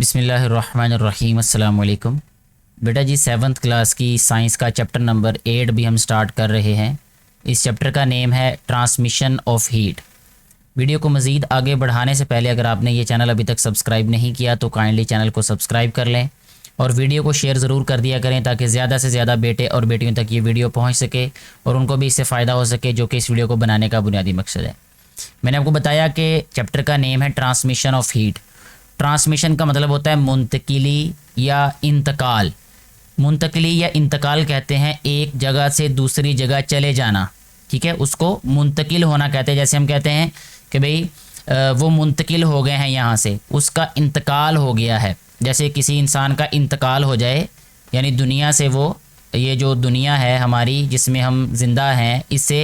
बिस्मिल्लाहिर्रहमानिर्रहीम अस्सलाम वालेकुम। बेटा जी 7th क्लास की साइंस का चैप्टर नंबर 8 भी हम स्टार्ट कर रहे हैं। इस चैप्टर का नेम है ट्रांसमिशन ऑफ हीट। वीडियो को मज़ीद आगे बढ़ाने से पहले अगर आपने ये चैनल अभी तक सब्सक्राइब नहीं किया तो काइंडली चैनल को सब्सक्राइब कर लें और वीडियो को शेयर ज़रूर कर दिया करें ताकि ज़्यादा से ज़्यादा बेटे और बेटियों तक ये वीडियो पहुँच सके और उनको भी इससे फ़ायदा हो सके, जो कि इस वीडियो को बनाने का बुनियादी मकसद है। मैंने आपको बताया कि चैप्टर का नेम है ट्रांसमिशन ऑफ हीट। ट्रांसमिशन का मतलब होता है मुंतकिली या इंतकाल। मुंतकिली या इंतकाल कहते हैं एक जगह से दूसरी जगह चले जाना, ठीक है, उसको मुंतकिल होना कहते हैं। जैसे हम कहते हैं कि भाई वो मुंतकिल हो गए हैं यहाँ से, उसका इंतकाल हो गया है। जैसे किसी इंसान का इंतकाल हो जाए, यानी दुनिया से वो, ये जो दुनिया है हमारी जिसमें हम ज़िंदा हैं, इससे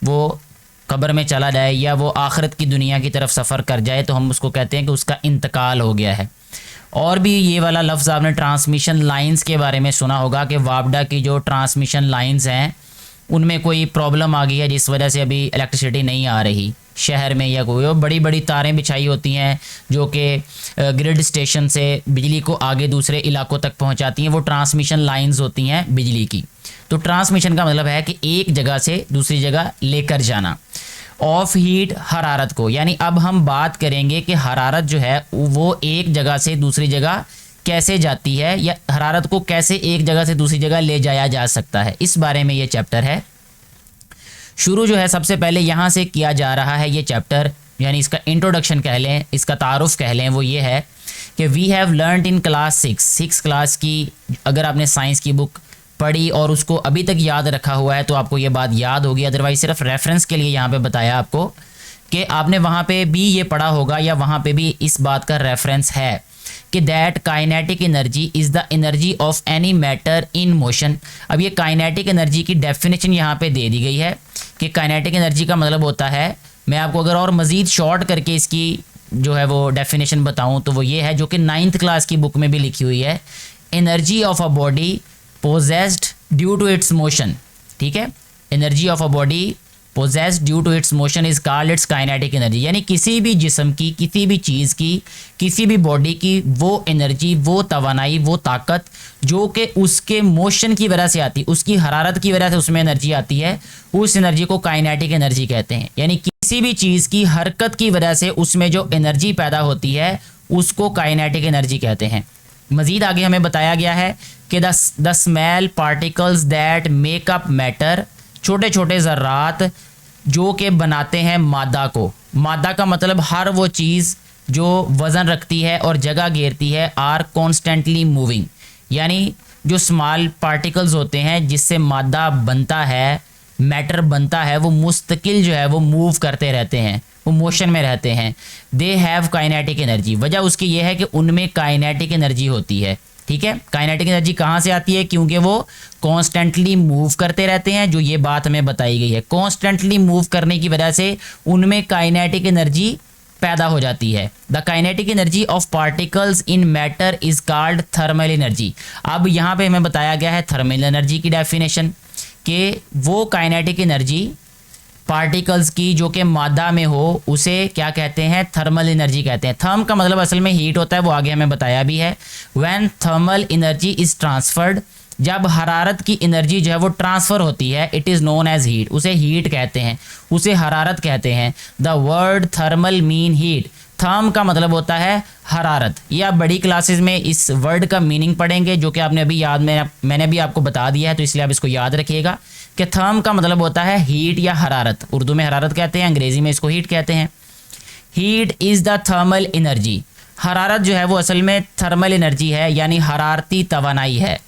वो कब्र में चला जाए या वो आखिरत की दुनिया की तरफ सफ़र कर जाए तो हम उसको कहते हैं कि उसका इंतकाल हो गया है। और भी ये वाला लफ्ज़ आपने ट्रांसमिशन लाइंस के बारे में सुना होगा कि वापडा की जो ट्रांसमिशन लाइंस हैं उनमें कोई प्रॉब्लम आ गई है जिस वजह से अभी इलेक्ट्रिसिटी नहीं आ रही शहर में, या कोई बड़ी बड़ी तारें बिछाई होती हैं जो कि ग्रिड स्टेशन से बिजली को आगे दूसरे इलाकों तक पहुंचाती हैं, वो ट्रांसमिशन लाइंस होती हैं बिजली की। तो ट्रांसमिशन का मतलब है कि एक जगह से दूसरी जगह लेकर जाना। ऑफ हीट हरारत को, यानी अब हम बात करेंगे कि हरारत जो है वो एक जगह से दूसरी जगह कैसे जाती है या हरारत को कैसे एक जगह से दूसरी जगह ले जाया जा सकता है, इस बारे में ये चैप्टर है। शुरू जो है सबसे पहले यहाँ से किया जा रहा है ये चैप्टर, यानी इसका इंट्रोडक्शन कह लें, इसका तारुफ कह लें, वो ये है कि we have learned in class 6 class की अगर आपने साइंस की बुक पढ़ी और उसको अभी तक याद रखा हुआ है तो आपको ये बात याद होगी। अदरवाइज सिर्फ रेफरेंस के लिए यहाँ पे बताया आपको कि आपने वहाँ पे भी ये पढ़ा होगा या वहाँ पे भी इस बात का रेफरेंस है कि that kinetic energy is the energy of any matter in motion. अब ये काइनेटिक एनर्जी की डेफिनेशन यहाँ पे दे दी गई है कि काइनेटिक एनर्जी का मतलब होता है, मैं आपको अगर और मज़ीद शॉर्ट करके इसकी जो है वो डेफिनेशन बताऊँ तो वो ये है जो कि 9th क्लास की बुक में भी लिखी हुई है। Energy of a body possessed due to its motion, ठीक है, energy of a body possessed due to its motion is called its kinetic energy। यानी किसी भी जिस्म की, किसी भी चीज़ की, किसी भी बॉडी की वो एनर्जी, वो तवानाई, वो ताकत जो कि उसके मोशन की वजह से आती है, उसकी हरारत की वजह से उसमें एनर्जी आती है, उस एनर्जी को काइनेटिक एनर्जी कहते हैं। यानी किसी भी चीज़ की हरकत की वजह से उसमें जो एनर्जी पैदा होती है उसको काइनेटिक एनर्जी कहते हैं। मज़ीद आगे हमें बताया गया है कि the small particles that make up matter, छोटे छोटे ज़र्रात जो कि बनाते हैं मादा को। मादा का मतलब हर वो चीज़ जो वज़न रखती है और जगह घेरती है, आर कॉन्स्टेंटली मूविंग। यानी जो स्मॉल पार्टिकल्स होते हैं जिससे मादा बनता है, मैटर बनता है, वो मुस्तकिल जो है वो मूव करते रहते हैं, वो मोशन में रहते हैं। They have kinetic energy. वजह उसकी ये है कि उनमें काइनेटिक एनर्जी होती है, ठीक है। काइनेटिक एनर्जी कहाँ से आती है? क्योंकि वो कॉन्स्टेंटली मूव करते रहते हैं, जो ये बात हमें बताई गई है। कॉन्स्टेंटली मूव करने की वजह से उनमें काइनेटिक एनर्जी पैदा हो जाती है। The kinetic energy of particles in matter is called thermal energy. अब यहाँ पे हमें बताया गया है थर्मल एनर्जी की डेफिनेशन कि वो काइनेटिक एनर्जी पार्टिकल्स की जो कि मादा में हो उसे क्या कहते हैं? थर्मल एनर्जी कहते हैं। थर्म का मतलब असल में हीट होता है, वो आगे हमें बताया भी है। When thermal energy is transferred, जब हरारत की एनर्जी जो है वो ट्रांसफ़र होती है, it is known as heat, उसे हीट कहते हैं, उसे हरारत कहते हैं। The word thermal mean heat. Therm का मतलब होता है हरारत। ये आप बड़ी क्लासेस में इस वर्ड का मीनिंग पढ़ेंगे जो कि आपने अभी याद में मैंने भी आपको बता दिया है, तो इसलिए आप इसको याद रखिएगा कि थर्म का मतलब होता है हीट या हरारत। उर्दू में हरारत कहते हैं, अंग्रेज़ी में इसको हीट कहते हैं। Heat is the thermal energy. हरारत जो है वो असल में थर्मल एनर्जी है, यानी हरारती तवानाई है।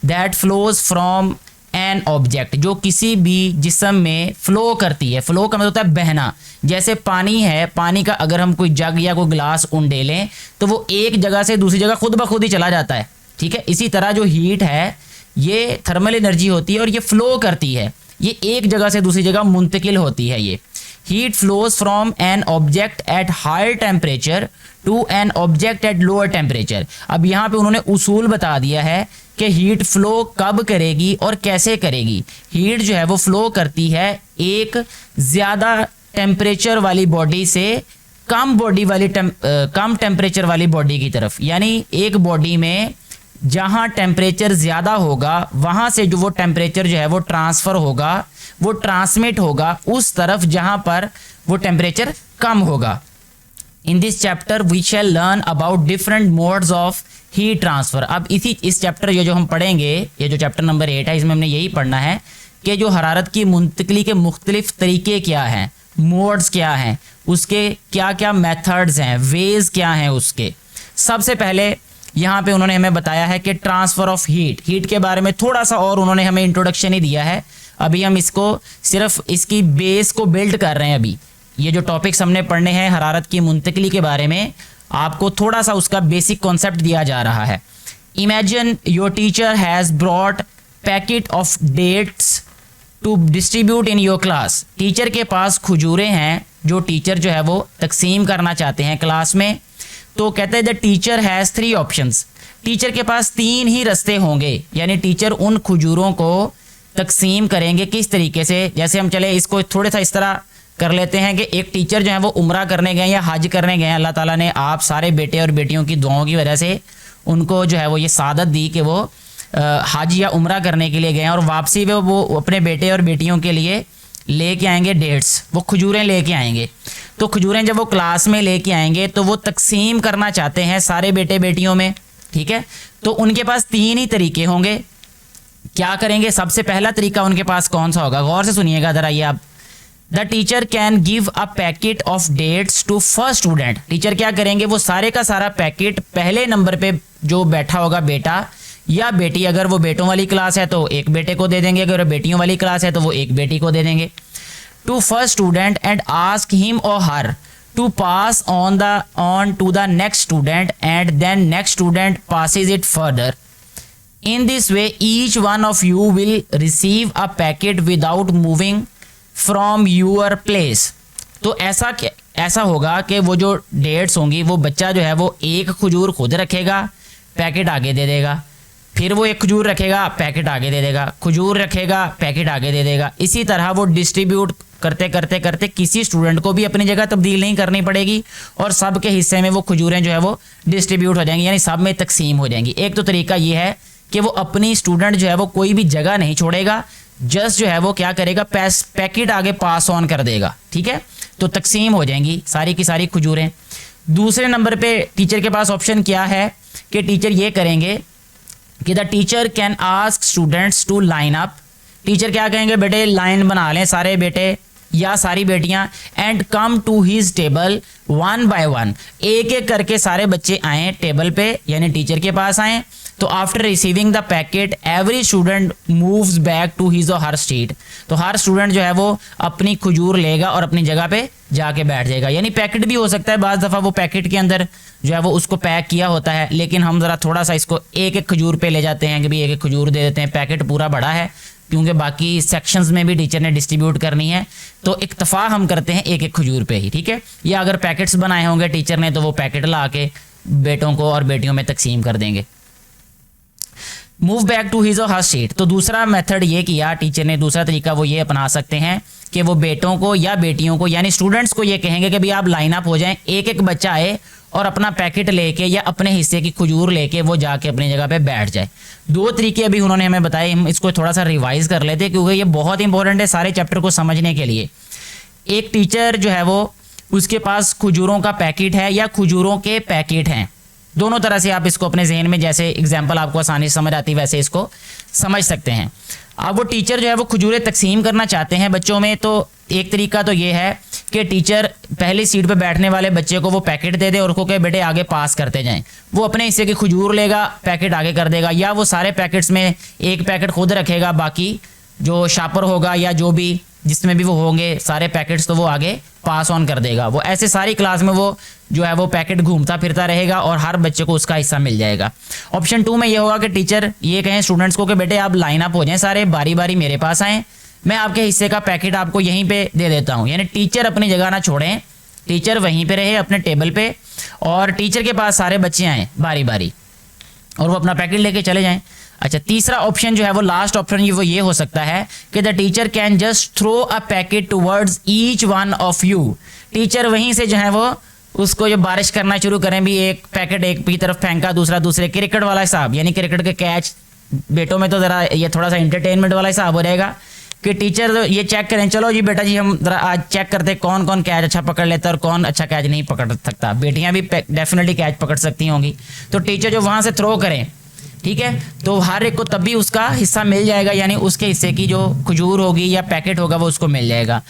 That flows from an object, जो किसी भी जिस्म में फ़्लो करती है। फ़्लो का मतलब होता है बहना। जैसे पानी है, पानी का अगर हम कोई जग या कोई गिलास उंडेलें तो वो एक जगह से दूसरी जगह खुद ब खुद ही चला जाता है, ठीक है। इसी तरह जो हीट है ये थर्मल एनर्जी होती है और ये फ़्लो करती है, ये एक जगह से दूसरी जगह मुंतकिल होती है। ये heat flows from an object at higher temperature to an object at lower temperature. अब यहाँ पे उन्होंने उसूल बता दिया है कि हीट फ्लो कब करेगी और कैसे करेगी। हीट जो है वो फ्लो करती है एक ज़्यादा टेम्परेचर वाली बॉडी से कम बॉडी वाली कम टेम्परेचर वाली बॉडी की तरफ, यानी एक बॉडी में जहां टेम्परेचर ज़्यादा होगा वहां से जो वो टेम्परेचर जो है वो ट्रांसफ़र होगा, वो ट्रांसमिट होगा उस तरफ जहां पर वो टेम्परेचर कम होगा। In this chapter we shall learn about different modes of heat transfer. अब इस चैप्टर ये जो हम पढ़ेंगे, ये जो चैप्टर नंबर 8 है, इसमें हमने यही पढ़ना है कि जो हरारत की मुंतकली के मुख्तलिफ तरीके क्या हैं, मोड्स क्या हैं, उसके क्या क्या मेथड्स हैं, वेज क्या हैं उसके। सबसे पहले यहाँ पे उन्होंने हमें बताया है कि ट्रांसफ़र ऑफ हीट के बारे में थोड़ा सा और उन्होंने हमें इंट्रोडक्शन ही दिया है। अभी हम इसको सिर्फ इसकी बेस को बिल्ड कर रहे हैं। अभी ये जो टॉपिक्स हमने पढ़ने हैं हरारत की मुंतकली के बारे में, आपको थोड़ा सा उसका बेसिक कॉन्सेप्ट दिया जा रहा है। Imagine your teacher has brought packet of dates to distribute in your class. Teacher के पास खजूरें हैं जो टीचर जो है वो तकसीम करना चाहते हैं क्लास में। तो कहते हैं the teacher has 3 options. Teacher के पास 3 ही रास्ते होंगे, यानी टीचर उन खजूरों को तकसीम करेंगे किस तरीके से। जैसे हम चले इसको थोड़ा सा इस तरह कर लेते हैं कि एक टीचर जो है वो उम्रा करने गए या हज करने गए, अल्लाह ताला ने आप सारे बेटे और बेटियों की दुआओं की वजह से उनको जो है वो ये सादत दी कि वो हज या उम्रा करने के लिए गए हैं, और वापसी में वो अपने बेटे और बेटियों के लिए लेके आएंगे डेट्स, वो खजूरें लेके आएंगे। तो खजूरें जब वो क्लास में लेके आएंगे तो वो तकसीम करना चाहते हैं सारे बेटे बेटियों में, ठीक है। तो उनके पास 3 ही तरीके होंगे। क्या करेंगे? सबसे पहला तरीका उनके पास कौन सा होगा? गौर से सुनिएगा ज़रा ये आप। The teacher can give a packet of dates to first student. Teacher क्या करेंगे? वो सारे का सारा पैकेट पहले नंबर पे जो बैठा होगा बेटा या बेटी, अगर वो बेटों वाली क्लास है तो एक बेटे को दे देंगे, अगर बेटियों वाली क्लास है तो वो एक बेटी को दे देंगे। To first student and ask him or her to pass on to the next student and then next student passes it further. In this way each one of you will receive a packet without moving from your place. तो ऐसा होगा कि वो जो dates होंगी वो बच्चा जो है वो एक खजूर खुद रखेगा, पैकेट आगे दे देगा, फिर वो एक खजूर रखेगा, पैकेट आगे दे देगा, खजूर रखेगा, पैकेट आगे दे देगा। इसी तरह वो डिस्ट्रीब्यूट करते करते करते किसी स्टूडेंट को भी अपनी जगह तब्दील नहीं करनी पड़ेगी और सब के हिस्से में वो खजूरें जो है वो डिस्ट्रीब्यूट हो जाएंगी, यानी सब में तकसीम हो जाएंगी। एक तो तरीका ये है कि वो अपनी स्टूडेंट जो है वो कोई भी जगह नहीं छोड़ेगा, जस्ट जो है वो क्या करेगा, पैकेट आगे पास ऑन कर देगा, ठीक है। तो तकसीम हो जाएंगी सारी की सारी खजूरें। दूसरे नंबर पे टीचर के पास ऑप्शन क्या है कि टीचर ये करेंगे कि the teacher can ask students to line up. Teacher क्या कहेंगे, बेटे लाइन बना लें सारे बेटे या सारी बेटियां, and come to his table one by one. एक एक करके सारे बच्चे आए टेबल पे, यानी टीचर के पास आए। तो after receiving the packet every student moves back to his or her seat. तो हर स्टूडेंट जो है वो अपनी खजूर लेगा और अपनी जगह पे जाके बैठ जाएगा। यानी पैकेट भी हो सकता है, बाज़ दफ़ा वो पैकेट के अंदर जो है वो उसको पैक किया होता है, लेकिन हम ज़रा थोड़ा सा इसको एक एक खजूर पे ले जाते हैं कि भाई एक एक खजूर दे देते हैं। पैकेट पूरा बड़ा है क्योंकि बाकी सेक्शंस में भी टीचर ने डिस्ट्रीब्यूट करनी है, तो इक्तफा हम करते हैं एक एक खजूर पे ही, ठीक है। या अगर पैकेट्स बनाए होंगे टीचर ने तो वो पैकेट ला के बेटों को और बेटियों में तकसीम कर देंगे। Move back to his or her seat. तो दूसरा मेथड ये किया टीचर ने, दूसरा तरीका वो ये अपना सकते हैं कि वो बेटों को या बेटियों को यानी स्टूडेंट्स को ये कहेंगे कि भाई आप लाइन अप हो जाएं, एक एक बच्चा आए और अपना पैकेट लेके या अपने हिस्से की खजूर लेके वो जाके अपनी जगह पे बैठ जाए। 2 तरीके अभी उन्होंने हमें बताए, हम इसको थोड़ा सा रिवाइज कर लेते हैं क्योंकि ये बहुत इंपॉर्टेंट है सारे चैप्टर को समझने के लिए। एक टीचर जो है वो उसके पास खजूरों का पैकेट है या खजूरों के पैकेट हैं, दोनों तरह से आप इसको अपने जहन में जैसे एग्जाम्पल आपको आसानी से समझ आती है वैसे इसको समझ सकते हैं। अब वो टीचर जो है वो खजूरें तकसीम करना चाहते हैं बच्चों में, तो एक तरीका तो ये है कि टीचर पहली सीट पे बैठने वाले बच्चे को वो पैकेट दे दे और उसको कहे बेटे आगे पास करते जाएं। वो अपने हिस्से की खजूर लेगा, पैकेट आगे कर देगा, या वो सारे पैकेट्स में एक पैकेट खुद रखेगा, बाकी जो शापर होगा या जो भी जिसमें भी वो होंगे सारे पैकेट्स तो वो आगे पास ऑन कर देगा। वो ऐसे सारी क्लास में वो जो है वो पैकेट घूमता फिरता रहेगा और हर बच्चे को उसका हिस्सा मिल जाएगा। ऑप्शन 2 में ये होगा कि टीचर ये कहें स्टूडेंट्स को कि बेटे आप लाइन अप हो जाएं, सारे बारी बारी मेरे पास आएँ, मैं आपके हिस्से का पैकेट आपको यहीं पे दे देता हूँ। यानी टीचर अपनी जगह ना छोड़ें, टीचर वहीं पे रहे अपने टेबल पे और टीचर के पास सारे बच्चे आएँ बारी बारी और वो अपना पैकेट लेके चले जाएँ। अच्छा, तीसरा ऑप्शन जो है वो लास्ट ऑप्शन वो ये हो सकता है कि the teacher can just throw a packet towards each one of you. Teacher वहीं से जो है वो उसको जब बारिश करना शुरू करें भी, एक पैकेट एक की तरफ फेंका, दूसरा दूसरे, क्रिकेट वाला हिसाब, यानी क्रिकेट के कैच बेटों में तो ज़रा ये थोड़ा सा इंटरटेनमेंट वाला हिसाब हो जाएगा कि टीचर ये चेक करें, चलो जी बेटा जी हम ज़रा आज चेक करते कौन कौन कैच अच्छा पकड़ लेता है और कौन अच्छा कैच नहीं पकड़ सकता। बेटियां भी डेफिनेटली कैच पकड़ सकती होंगी, तो टीचर जो वहाँ से थ्रो करें, ठीक है, तो हर एक को तब भी उसका हिस्सा मिल जाएगा, यानी उसके हिस्से की जो खजूर होगी या पैकेट होगा वो उसको मिल जाएगा।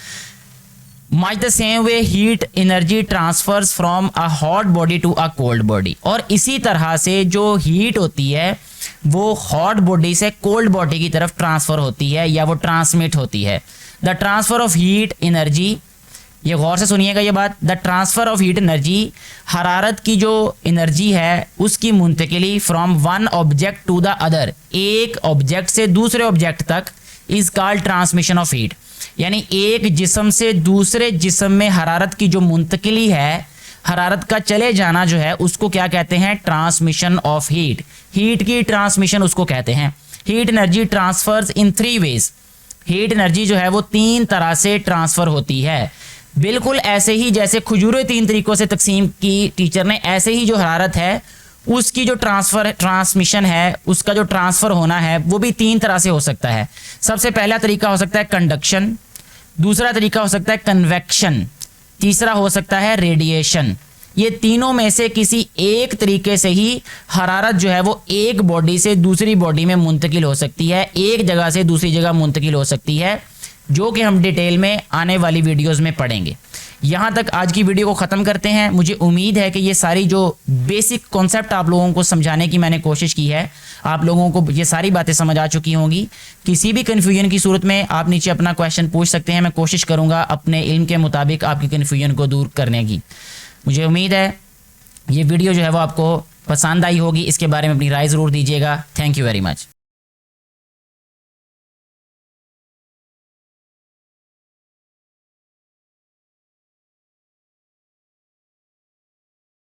Much the same way heat energy transfers from a hot body to a cold body, और इसी तरह से जो हीट होती है वो हॉट बॉडी से कोल्ड बॉडी की तरफ ट्रांसफर होती है या वो ट्रांसमिट होती है। The transfer of heat energy, ये गौर से सुनिएगा ये बात, the transfer of heat energy, हरारत की जो एनर्जी है उसकी मुंतकिली from one object to the other, एक ऑब्जेक्ट से दूसरे ऑब्जेक्ट तक, is called transmission of heat, यानी एक जिस्म से दूसरे जिस्म में हरारत की जो मुंतकिली है, हरारत का चले जाना जो है उसको क्या कहते हैं, ट्रांसमिशन ऑफ हीट। हीट की ट्रांसमिशन उसको कहते हैं। हीट एनर्जी ट्रांसफर्स इन 3 वेज, हीट एनर्जी जो है वो 3 तरह से ट्रांसफर होती है। बिल्कुल ऐसे ही जैसे खजूरें 3 तरीकों से तकसीम की टीचर ने, ऐसे ही जो हरारत है उसकी जो ट्रांसमिशन है, उसका जो ट्रांसफ़र होना है वो भी 3 तरह से हो सकता है। सबसे पहला तरीका हो सकता है कंडक्शन, दूसरा तरीका हो सकता है कन्वेक्शन, तीसरा हो सकता है रेडिएशन। ये तीनों में से किसी एक तरीके से ही हरारत जो है वो एक बॉडी से दूसरी बॉडी में मुंतकिल हो सकती है, एक जगह से दूसरी जगह मुंतकिल हो सकती है, जो कि हम डिटेल में आने वाली वीडियोस में पढ़ेंगे। यहाँ तक आज की वीडियो को ख़त्म करते हैं। मुझे उम्मीद है कि ये सारी जो बेसिक कॉन्सेप्ट आप लोगों को समझाने की मैंने कोशिश की है, आप लोगों को ये सारी बातें समझ आ चुकी होंगी। किसी भी कन्फ्यूजन की सूरत में आप नीचे अपना क्वेश्चन पूछ सकते हैं, मैं कोशिश करूँगा अपने इल्म के मुताबिक आपकी कन्फ्यूजन को दूर करने की। मुझे उम्मीद है ये वीडियो जो है वो आपको पसंद आई होगी। इसके बारे में अपनी राय ज़रूर दीजिएगा। Thank you very much.